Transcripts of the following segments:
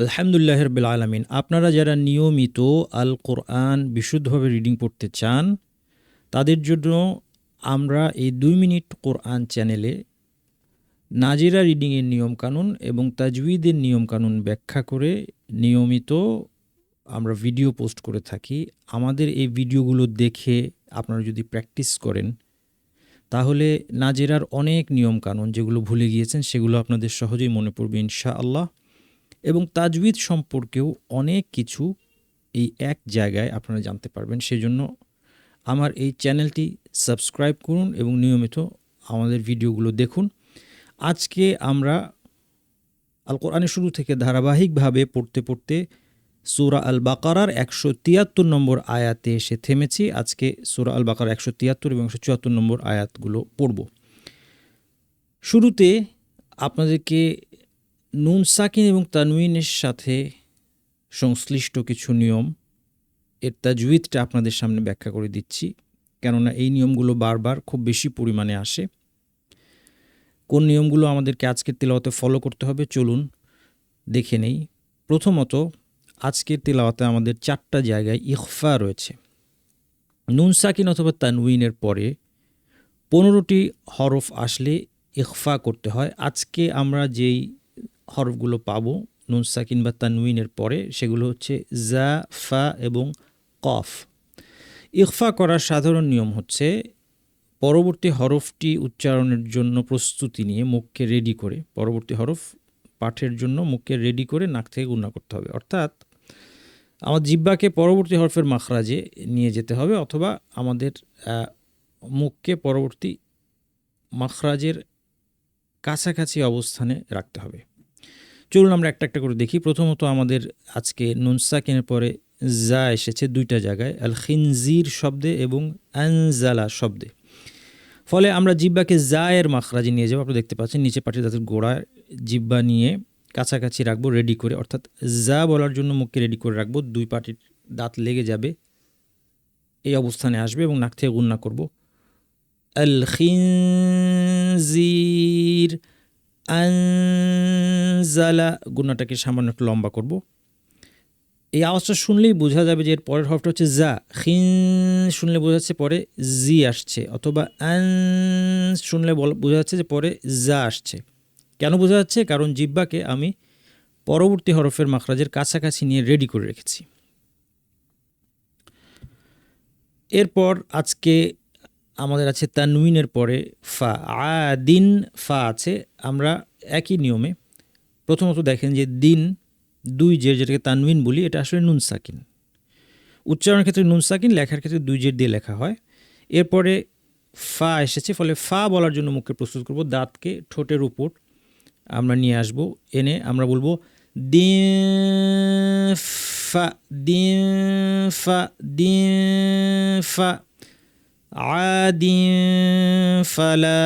আলহামদুলিল্লাহ রাব্বিল আলামিন। আপনারা যারা নিয়মিত আল কোরআন বিশুদ্ধভাবে রিডিং পড়তে চান, তাদের জন্য আমরা এই ২ মিনিট কোরআন চ্যানেলে নাজিরা রিডিংয়ের নিয়মকানুন এবং তাজউইদের নিয়মকানুন ব্যাখ্যা করে নিয়মিত আমরা ভিডিও পোস্ট করে থাকি। আমাদের এই ভিডিওগুলো দেখে আপনারা যদি প্র্যাকটিস করেন, তাহলে নাজিরার অনেক নিয়মকানুন যেগুলো ভুলে গিয়েছেন, সেগুলো আপনাদের সহজেই মনে পড়বে ইনশাআল্লাহ। এবং তাজউইদ সম্পর্কেও অনেক কিছু এই এক জায়গায় আপনারা জানতে পারবেন। সেজন্য আমার এই চ্যানেলটি সাবস্ক্রাইব করুন এবং নিয়মিত আমাদের ভিডিওগুলো দেখুন। আজকে আমরা আল কোরআনের শুরু থেকে ধারাবাহিকভাবে পড়তে সূরা আল বাকারার ১৭৩ নম্বর আয়াতে এসে থেমেছি। আজকে সূরা আল বাকারার ১৭৩ এবং ১৭৪ নম্বর আয়াতগুলো পড়ব। শুরুতে আপনাদেরকে নুন সাকিন এবং তানউইনের সাথে সংশ্লিষ্ট কিছু নিয়ম এর তাজউইদটা আপনাদের সামনে ব্যাখ্যা করে দিচ্ছি, কেননা এই নিয়মগুলো বারবার খুব বেশি পরিমাণে আসে। কোন নিয়মগুলো আমাদেরকে আজকের তিলাওয়াতে ফলো করতে হবে চলুন দেখে নেই। প্রথমত, আজকের তিলাওয়াতে আমাদের ৪টা জায়গায় ইখফা রয়েছে। নুন সাকিন অথবা তানউইনের পরে ১৫টি হরফ আসলে ইখফা করতে হয়। আজকে আমরা যেই হরফগুলো পাবো নুন সাকিন বা তানউইনের পরে, সেগুলো হচ্ছে জা, ফা এবং কফ। ইখফা করার সাধারণ নিয়ম হচ্ছে পরবর্তী হরফটি উচ্চারণের জন্য প্রস্তুতি নিয়ে মুখকে রেডি করে, পরবর্তী হরফ পাঠের জন্য মুখকে রেডি করে নাক থেকে গুণনা করতে হবে। অর্থাৎ আমার জিহ্বাকে পরবর্তী হরফের মাখরাজে নিয়ে যেতে হবে, অথবা আমাদের মুখকে পরবর্তী মাখরাজের কাছাকাছি অবস্থানে রাখতে হবে। চলুন আমরা একটা একটা করে দেখি। প্রথমত আমাদের আজকে নুন সাকিনের পরে জা এসেছে ২টা জায়গায়, আল খিনজির শব্দে এবং আনজালা শব্দে। ফলে আমরা জিহ্বাকে জা এর মাখরাজে নিয়ে যাবো। আপনারা দেখতে পাচ্ছেন নিচে পাটির দাঁতের গোড়ায় জিহ্বা নিয়ে কাছাকাছি রাখবো রেডি করে, অর্থাৎ জা বলার জন্য মুখকে রেডি করে রাখবো। ২ পাটির দাঁত লেগে যাবে, এই অবস্থানে আসবে এবং নাক থেকে গুণনা করব। আল খিনজির আনজালা, গুণাটাকে সামান্য একটু লম্বা করব। এই আওয়াজটা শুনলেই বোঝা যাবে যে এর পরের হরফটা হচ্ছে জা। খিন শুনলে বোঝা যাচ্ছে পরে জি আসছে, অথবা আন শুনলে বোঝা যাচ্ছে যে পরে জা আসছে। কেন বোঝা যাচ্ছে? কারণ জিহ্বাকে আমি পরবর্তী হরফের মাখরাজের কাছাকাছি নিয়ে রেডি করে রেখেছি। এরপর আজকে আমাদের আছে তানউইনের পরে ফা, আদিন ফা আছে। আমরা একই নিয়মে প্রথমত দেখেন যে দিন ২ জের, যেটাকে তানউইন বলি, এটা আসলে নুন সাকিন। উচ্চারণের ক্ষেত্রে নুন সাকিন, লেখার ক্ষেত্রে ২ জের দিয়ে লেখা হয়। এরপরে ফা এসেছে, ফলে ফা বলার জন্য মুখকে প্রস্তুত করব। দাঁতকে ঠোঁটের উপর আমরা নিয়ে আসব, এনে আমরা বলবো দিফা, দিফা, দিফা, আদিন ফালা।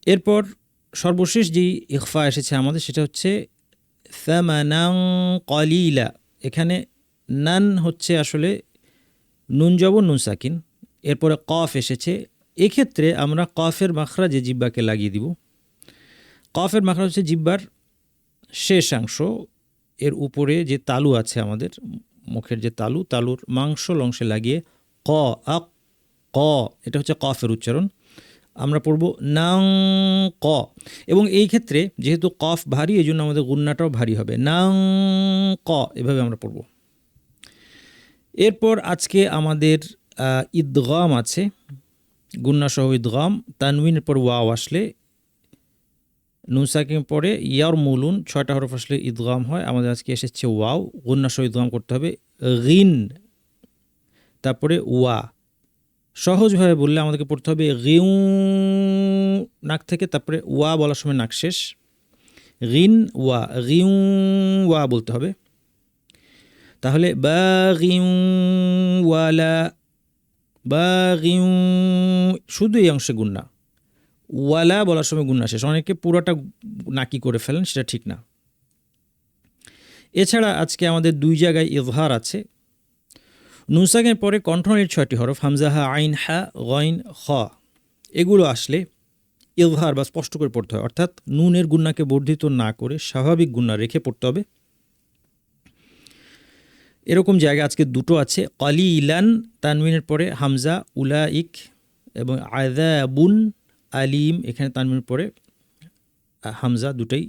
এরপর সর্বশেষ যেই ইখফা এসেছে আমাদের, সেটা হচ্ছে সামানান কলিলা। এখানে নান হচ্ছে আসলে নুন জবর নুন সাকিন, এরপরে কফ এসেছে। এক্ষেত্রে আমরা কফের মাখরাজে জিহ্বাকে লাগিয়ে দিব। কফের মাখরাজ হচ্ছে জিহ্বার শেষাংশ, এর উপরে যে তালু আছে আমাদের মুখের যে তালু, তালুর মাংসল অংশে লাগিয়ে ক আক ক, এটা হচ্ছে কফের উচ্চারণ। আমরা পড়ব নাং ক, এবং এই ক্ষেত্রে যেহেতু কফ ভারী, এই জন্য আমাদের গুন্নাটাও ভারী হবে, নাং ক, এভাবে আমরা পড়ব। এরপর আজকে আমাদের ইদগাম আছে, গুন্নাসহ ইদগাম। তানউইনের পর ওয়াও আসলে, নুন সাকিনের পরে ইয়ার মুলুন ৬টা হরফ আসলে ইদগাম হয়। আমাদের আজকে এসেছে ওয়াও, গুন্নাসহ ইদগাম করতে হবে। গিন, তারপরে ওয়া। সহজভাবে বললে আমাদেরকে পড়তে হবে গিউ নাক থেকে, তারপরে ওয়া বলার সময় নাক শেষ, গিন ওয়া, গিউ ওয়া বলতে হবে। তাহলে বা গিউ ওয়ালা, বা গিউ, শুধু এই অংশে গুন্না। ওয়ালা বলার সময় গুন্না শেষ। অনেকে পুরোটা নাকি করে ফেলেন, সেটা ঠিক না। এছাড়া আজকে আমাদের ২ জায়গায় ইজহার আছে। নুন সাকিনের পরে কণ্ঠনের ৬টি হরফ হামজা, হা, আইন, হা, গইন, খ, এগুলো আসলে ইজহার বা স্পষ্ট করে পড়তে হয়, অর্থাৎ নুনের গুন্নাকে বর্ধিত না করে স্বাভাবিক গুন্না রেখে পড়তে হবে। এরকম জায়গা আজকে দুটো আছে, কালিলান তানবিনের পরে হামজা উলাইক, এবং আযাবুন আলিম এখানে তানবিনের পরে হামজা দুটোই।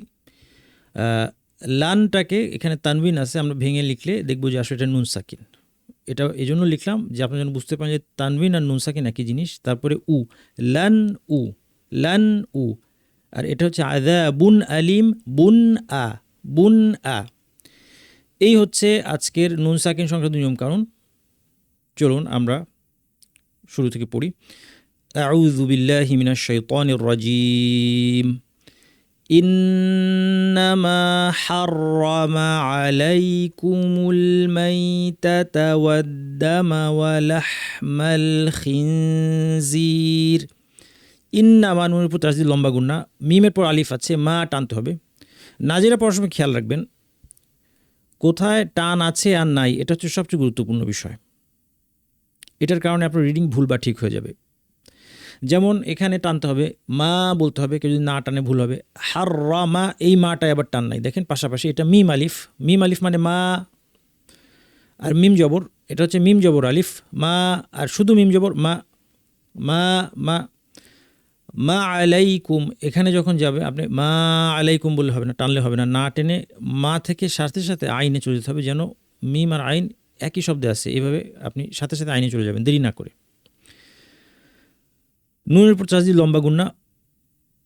লানটাকে এখানে তানবিন আছে, আমরা ভেঙে লিখলে দেখব যে আসলে এটা নুন সাকিন। এটা এই জন্য লিখলাম যে আপনারা যেন বুঝতে পারেন যে তানবিন আর নুন সাকিন একই জিনিস। তারপরে উ, লান উ, লান উ, আর এটা হচ্ছে আযাবুন আলিম, বুন আ, বুন আ। এই হচ্ছে আজকের নুন সাকিন সংক্রান্ত নিয়মকানুন। চলুন আমরা শুরু থেকে পড়ি। আউযু বিল্লাহি মিনাশ শাইতানির রাজিম। ইন্নামা হাররামা আলাইকুমুল মাইতাতা ওয়াদ-দামা ওয়া লাহমাল খিনজির। ইন্নামা নুনের উপর তাসদিদ লম্বা গুন্না, মিমের পর আলিফ আছে, মা টানতে হবে। নাজিরা পড়ার সময় খেয়াল রাখবেন কোথায় টান আছে আর নাই, এটা হচ্ছে সবচেয়ে গুরুত্বপূর্ণ বিষয়। এটার কারণে আপনার রিডিং ভুল বা ঠিক হয়ে যাবে। যেমন এখানে টানতে হবে, মা বলতে হবে, কেউ যদি না টানে ভুল হবে। হাররামা, এই মাটায় আবার টান নাই, দেখেন পাশাপাশি। এটা মিম আলিফ, মিম আলিফ মানে মা, আর মিম জবর, এটা হচ্ছে মিম জবর আলিফ, মা, আর শুধু মিম জবর মা, মা মা। মা আলাইকুম, এখানে যখন যাবে আপনি মা আলাইকুম বললে হবে না, টানলে হবে না, না টেনে মা থেকে সাথে সাথে আইনে চলে যেতে হবে, যেন মিম আর আইন একই শব্দে আছে, এভাবে আপনি সাথে সাথে আইনে চলে যাবেন দেরি না করে। নুনের উপর তাসদিদ লম্বা গুন্না,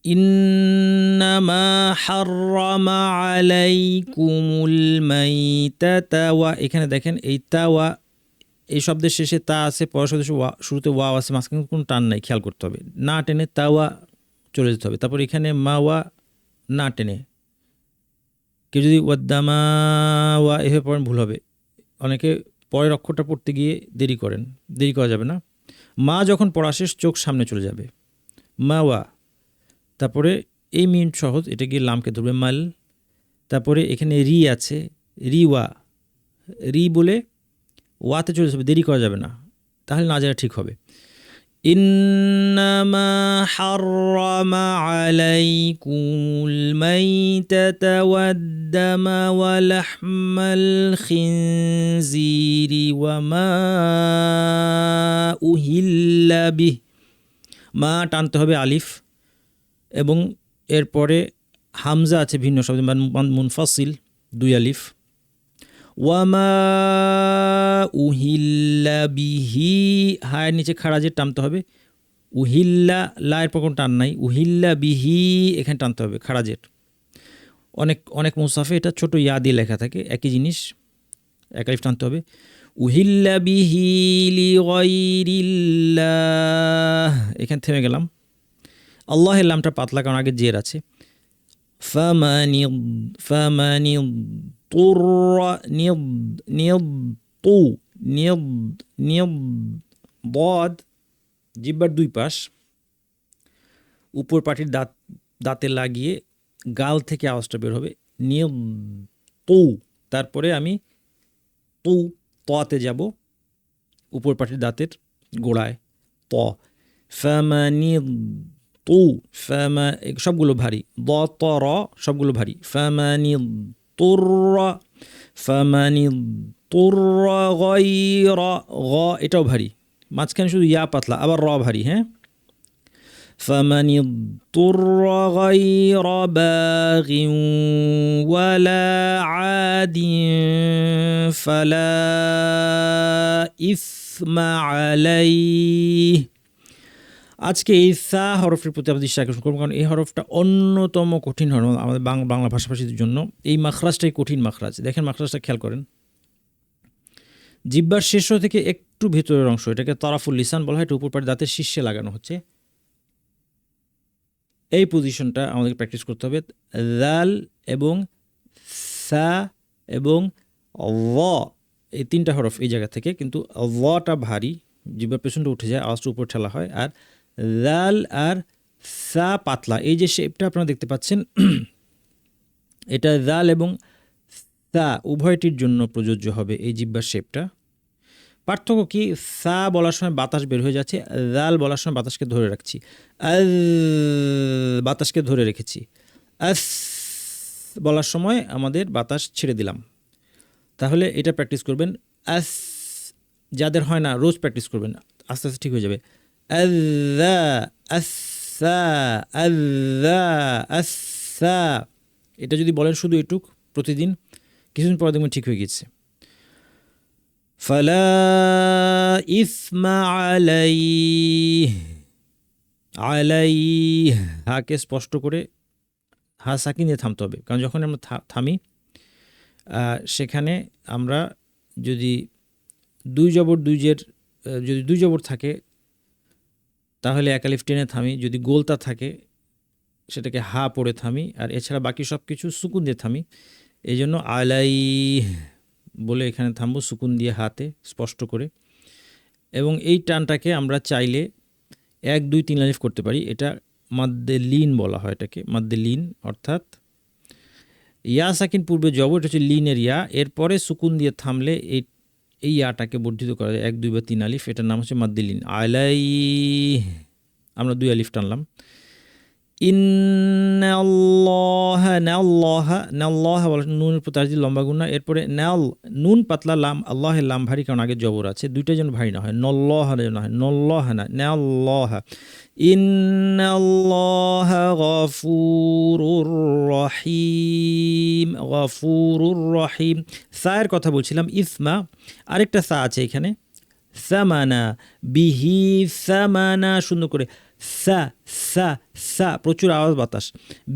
ইন্নামা হাররামা আলাইকুমুল মাইতাতা ওয়া, এখানে দেখেন এই তা ওয়া, এই শব্দের শেষে তা আছে, পরের শব্দের শুরুতে ওয়া আছে, মাঝখানে কোনো টান নাই, খেয়াল করতে হবে। না টেনে তা ওয়া চলে যেতে হবে। তারপর এখানে মা ওয়া না টেনে, কেউ যদি ওয়াদ্দামা ওয়া এভাবে পড়েন ভুল হবে। অনেকে পরের অক্ষরটা পড়তে গিয়ে দেরি করেন, দেরি করা যাবে না। মা যখন পড়া শেষ চোখ সামনে চলে যাবে, মা ওয়া। তারপরে এই মিম সহজ, এটা গিয়ে লামকে ধরবে মাল। তারপরে এখানে রি আছে, রি ওয়া, রি বলে ওয়াতে চলে যাবে, দেরি করা যাবে না, তাহলে না যাওয়া ঠিক হবে। ইন্নামা হাররামা আলাইকুমুল মাইতাতা ওয়াদ-দামা ওয়া লাহমাল খিনজিরি ওয়া মা উহিল্লা বিহ, মা টানতে হবে আলিফ, এবং এরপরে হামজা আছে ভিন্ন শব্দ মুনফাসিল, দুই আলিফ। ওয়ামা উহিল্লা বিহি, হায়ের নিচে খারাজের টানতে হবে। উহিল্লা, লায়ের পর কোনো টান নাই, উহিল্লা বিহি এখানে টানতে হবে খারাজের। অনেক অনেক মুসাফে এটা ছোট ইয়া দিয়ে লেখা থাকে, একই জিনিস, এক আলিফ টানতে হবে। উহিল্লা বিহি লিগাইরিল্লাহ, এখানে থেমে গেলাম। আল্লাহের লামটা পাতলা, কারণ আগে জের আছে। ফামানি তুর, বদ, জিহ্বার দুই পাশ, উপর পাটির দাঁতে লাগিয়ে গাল থেকে আওয়াজটা বের হবে, তু। তারপরে আমি তু, ততে যাব, উপর পাটির দাঁতের গোড়ায় ত। ফামানি তু, সবগুলো ভারী, দ ত র সবগুলো ভারী। ফামানি তুর, ফামানি তুর গায়রা, গ এটাও ভারী, মাঝখানে শুধু ইয়া পাতলা, আবার র ভারী। হ্যাঁ, ফামানি তুর গায়রা বাগিন ওয়ালা আদিন ফালা ইসমা আলাইহি। আজকে এই সা হরফের প্রতি আমাদের দৃষ্টি আকর্ষণ করবো, কারণ এই হরফটা অন্যতম কঠিন হরফ আমাদের বাংলা ভাষাভাষীদের জন্য। এই মাখরাজটাই কঠিন মাখরাজ। দেখেন মাখরাজটা খেয়াল করেন, জিহ্বার শীর্ষ থেকে একটু ভেতরের অংশ, এটাকে তারাফুল লিসান বলা হয়, এটা উপর পাটি দাঁতের শীর্ষে লাগানো হচ্ছে। এই পজিশনটা আমাদেরকে প্র্যাকটিস করতে হবে। দাল এবং সা এবং ল, এই তিনটা হরফ এই জায়গা থেকে, কিন্তু লটা ভারী, জিহ্বার পেছনটা উঠে যায়, আওয়াজটা উপর ঠেলা হয়। আর দাল আর সা পাতলা, এই যে শেপটা আপনারা দেখতে পাচ্ছেন, এটা দাল এবং সা উভয়টির জন্য প্রযোজ্য হবে এই জিহ্বার শেপটা। পার্থক্য কি? সা বলার সময় বাতাস বের হয়ে যাচ্ছে, জাল বলার সময় বাতাসকে ধরে রাখছি। বাতাসকে ধরে রেখেছি। আস বলার সময় আমাদের বাতাস ছেড়ে দিলাম। তাহলে এটা প্র্যাকটিস করবেন। আস যাদের হয় না রোজ প্র্যাকটিস করবেন, আস্তে আস্তে ঠিক হয়ে যাবে। আল্লা আসা আল্লা আসা, এটা যদি বলেন শুধু এটুক প্রতিদিন, কিছুদিন পর দেখবেন ঠিক হয়ে গেছে। ফালা ইসমা আলাইহ, আলাইহ হাকে স্পষ্ট করে হা সাকিন দিয়ে থামতে হবে, কারণ যখন আমরা থামি সেখানে আমরা যদি দুই জবর দুই জের যদি দুই জবর থাকে তাহলে এক আলিফ টেনে থামি, যদি গোলতা থাকে সেটাকে হা পড়ে থামি, আর এছাড়া বাকি সব কিছু সুকুন দিয়ে থামি। এই জন্য আলাই বলে এখানে থামবো সুকুন দিয়ে হাতে স্পষ্ট করে। এবং এই টানটাকে আমরা চাইলে 1 2 3 আলিফ করতে পারি। এটা মাদ্দে লিন বলা হয় এটাকে, মাদ্দে লিন, অর্থাৎ ইয়া সাকিন পূর্বে জবর, এটা হচ্ছে লিনের ইয়া, এরপরে সুকুন দিয়ে থামলে এই ইয়াটাকে বর্ধিত করা যায় 1 2 বা 3 আলিফ, এটার নাম হচ্ছে মাদ্দে লিন। আলাই আমরা 2 আলিফ টানলাম। ইন্নাল্লাহা নাল্লাহা, নাল্লাহা বলা নুনের প্রতি তাজদিদ লম্বা গুণা, এরপরে নাল নুন পাতলা, লাম আল্লাহের লাম ভারী, কারণ আগে জবর আছে, দুইটা যেন ভারী না হয়, নল্লাহা যেন হয়, নল্লাহা না নাল্লাহা। ইন্নাল্লাহা গফুরুর রহিম, গফুরুর রহিম। সায়ের কথা বলছিলাম, ইসমা আরেকটা সা আছে এখানে, সামানা বিহি সামানা, সুন্দর করে সা সা সা, প্রচুর আওয়াজ বাতাস,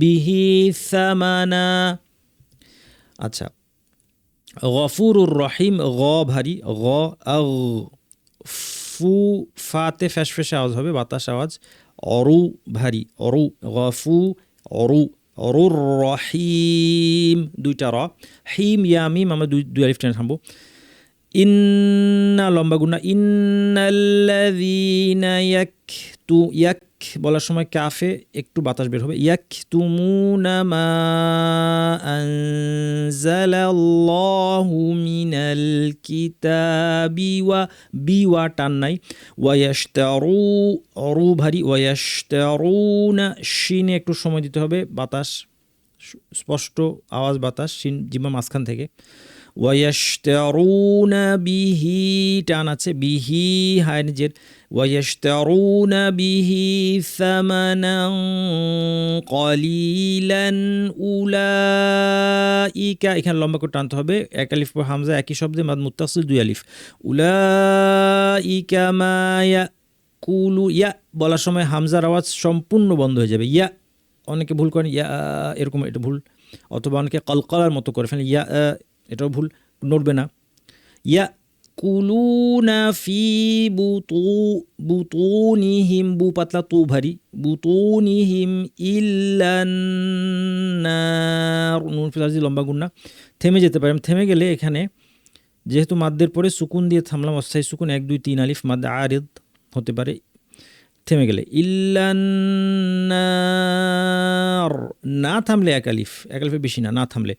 বিহি সামানা। আচ্ছা, গফুরুর রহিম, গ ভারী, গ আগ, ফু ফাতে ফ্যাস ফ্যাসে আওয়াজ হবে, বাতাস আওয়াজ, অরু ভারী, অরু, গফু অরু, অরুর রহিম, দুইটা র, হিম ইয়া মিম, আমরা দুই আলিফ টেনে থামবো। ইন্না লম্বা গুণা, ইন্নাল্লাযীনা ইয়াক বলার সময় কাফে একটু বাতাস বের হবে, ইয়াকতুমুনা মা আনজালাল্লাহু মিনাল কিতাবি ওয়া বিওয়া টান নাই, ওয়ায়াশতারু অরু ভারী, ওয়ায়াশতারুনা শিনে একটু সময় দিতে হবে, বাতাস স্পষ্ট আওয়াজ বাতাস শিন জিহ্বা মাঝখান থেকে। ওয়ায়াশতারুনা বিহি টান আছে, বিহি হায় নিজের, ওয়ায়াশতারুনা বিহি সামানান কলিলান উলাইকা, এখানে লম্বা করে টানতে হবে, 1 আলিফ পর হামজা, একই শব্দে মাদ মুত্তাসিল 2 আলিফ, উলাইকা মা ইয়াকুলু, ইয়া বলার সময় হামজার আওয়াজ সম্পূর্ণ বন্ধ হয়ে যাবে, ইয়া অনেকে ভুল করেন ইয়া এরকম, এটা ভুল, অথবা অনেকে কলকলার মতো করে ফেলেন, ইয়া এটাও ভুল, নড়বে না। ইয়া কুলুনা ফি বুতুনিহিম, বু পাতলা তু ভারী, বুতুনিহিম ইল্লান্নার, নুন ফিলাজি লম্বা গুন্না, থেমে যেতে পারেন। থেমে গেলে এখানে যেহেতু মাদ্দের পরে সুকুন দিয়ে থামলাম, অস্থায়ী সুকুন 1 2 3 আলিফ, মাদ্দে আরিদ হতে পারে থেমে গেলে, ইল্লান্নার না থামলে 1 আলিফ, 1 আলিফের বেশি না, না থামলে,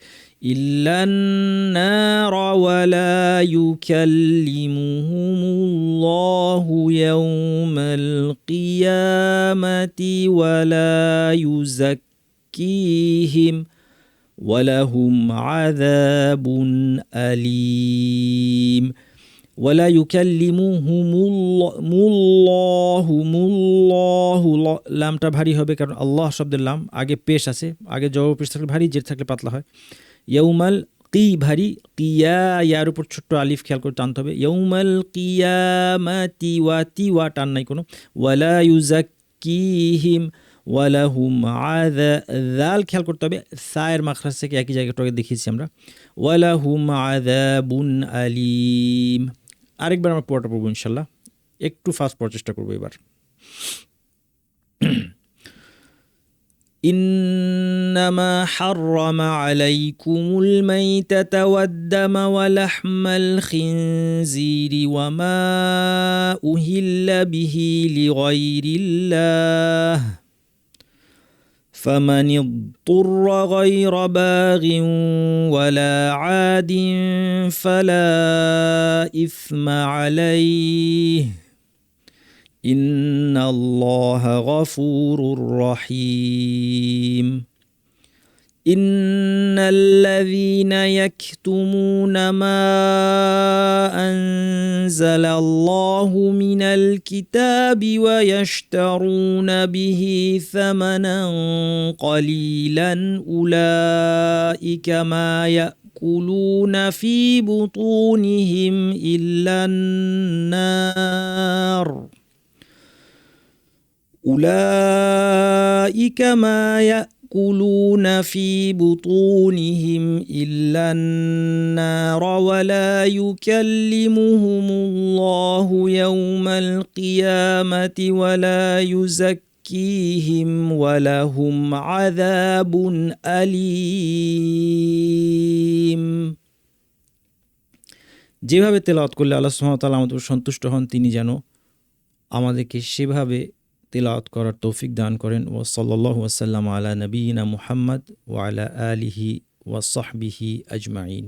ইল্লান্নার ওয়ালা ইউকাল্লিমুহুমুল্লাহু ইয়াউমাল কিয়ামাতি ওয়ালা ইউযাক্কিহিম ওয়ালাহুম আযাবুন আলীম। ওয়ালা ইউকাল্লিমুহুমুল্লাহু, লামটা ভারী হবে, কারণ আল্লাহ শব্দের লাম আগে পেশ আছে, আগে জবর পেশ থাকলে ভারী, জের থাকলে পাতলা হয়। ইয়াউমাল কি ভারী, কিয়া ইয়ার উপর ছোট্ট আলিফ খেয়াল করে টানতে হবে, ইয়াউমাল কিয়ামাতি, ওয়া টান নাই কোনো, ওয়ালা ইউযাক্কিহিম ওয়ালাহুম আযাল খেয়াল করতে হবে, সায়ের মাখরাজ থেকে একই জায়গাটাকে দেখিয়েছি আমরা, ওয়ালাহুম আযাবুন আলীম। আরেকবার আমরা পড়াটা পড়বো ইনশাল্লাহ, একটু ফাস্ট পড়ার চেষ্টা করবো এবার। ইন্নামা হাররামা আলাইকুমুল মাইতাতা ওয়াদ-দামা ওয়া লাহমাল খিনজিরি ওয়া মা উহিল্লা বিহি লিগাইরিল্লাহ فمن اضطر غير باغ ولا عاد فلا إثم عليه إن الله غفور رحيم إن الذين يكتمون ما أنزل الله من الكتاب ويشترون به ثمنا قليلا أولئك ما يأكلون في بطونهم إلا النار أولئك ما يأكلون في بطونهم إلا النار ولا يكلمهم الله يوم القيامة ولا يزكيهم ولهم عذاب أليم। যেভাবে তেলাওয়াত করলে আল্লাহ সুবহানাহু ওয়া তাআলা আমাদের উপর সন্তুষ্ট হন, তিনি যেন আমাদেরকে সেভাবে তেলাওয়াত করার তৌফিক দান করেন। ওয়া সাল্লাল্লাহু ওয়া সাল্লাম আলা নবিয়িনা মুহাম্মদ ওয়া আলা আলিহি ওয়া সাহবিহি আজমাইন।